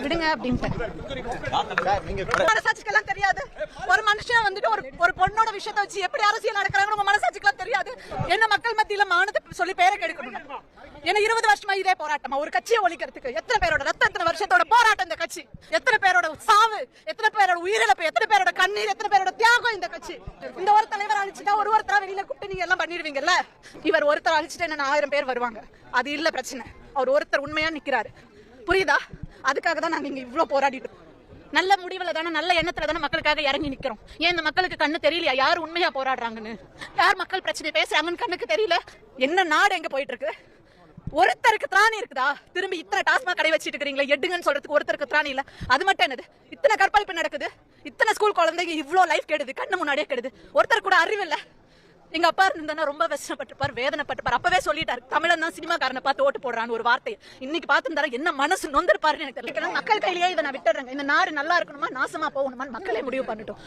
விடுங்க அப்படின்ட்டு மனசாட்சிக்கெல்லாம் தெரியாது. ஒரு மனுஷன் வந்துட்டு ஒரு பொண்ணோட விஷயத்த வச்சு எப்படி அரசியல் நடக்கிறாங்க உங்க மனசாட்சிக்கெல்லாம் தெரியாது. என்ன மக்கள் மத்தியில மானத்தை சொல்லி பேரை கெடுக்கணும். ஏன்னா 20 வருஷமா இதே போராட்டமா ஒரு கட்சியை ஒழிக்கிறதுக்கு எத்தனை பேரோட ரத்தம், எத்தனை வருஷத்தோட போராட்டம் இந்த கட்சி, எத்தனை பேரோட சாவு, எத்தனை பேரோட உயிரிழப்பு, எத்தனை பேரோட கண்ணீர், எத்தனை பேரோட தியாகம் இந்த கட்சி. இந்த ஒரு தலைவர் அழிச்சுட்டா ஒருத்தரா வெளியில கூப்பிட்டு நீங்க எல்லாம் பண்ணிடுவீங்கல்ல. இவர் ஒருத்தர் அழிச்சுட்டு என்ன 1000 பேர் வருவாங்க. அது இல்ல பிரச்சனை. அவர் ஒருத்தர் உண்மையா நிக்கிறாரு. புரியுதா? அதுக்காக தான் நாங்க இங்க இவ்வளவு போராடிட்டு நல்ல முடிவுல தானே, நல்ல எண்ணத்துல தானே மக்களுக்காக இறங்கி நிக்கிறோம். ஏன் இந்த மக்களுக்கு கண்ணு தெரியலையா யார் உண்மையா போராடுறாங்கன்னு, யார் மக்கள் பிரச்சனை பேசுறாங்கன்னு கண்ணுக்கு தெரியல? என்ன நாடு எங்க போயிட்டு இருக்கு? ஒருத்தருக்கு திராணி இருக்குதா? திரும்பி இத்தனை டாஸ்மாக் கடை வச்சிட்டு இருக்கீங்களா? எடுங்கன்னு சொல்றதுக்கு ஒருத்தருக்கு திராணி இல்ல. அது மட்டும் என்னது? இத்தனை கற்பழிப்பு நடக்குது, இத்தனை ஸ்கூல் குழந்தைங்க இவ்வளவு லைஃப் கெடுது, கண்ணு முன்னாடியே கெடுது. ஒருத்தர் கூட அறிவு இல்ல. எங்க அப்பா இருந்தா ரொம்ப கஷ்டப்பட்டுப்பார், வேதனைப்பட்டுப்பார். அப்பவே சொல்லிட்டாரு, தமிழன் தான் சினிமாக்காரனை பார்த்து ஓட்டு போடுறான்னு ஒரு வார்த்தை. இன்னைக்கு பார்த்துருந்தாரு என்ன மனசு நொந்திருப்பாருன்னு எனக்கு தெரியல. மக்கள் கையிலேயே இதை நான் விட்டுறேங்க. இந்த நாடு நல்லா இருக்கணுமா நாசமா போகணுமா மக்களே முடிவு பண்ணிட்டோம்.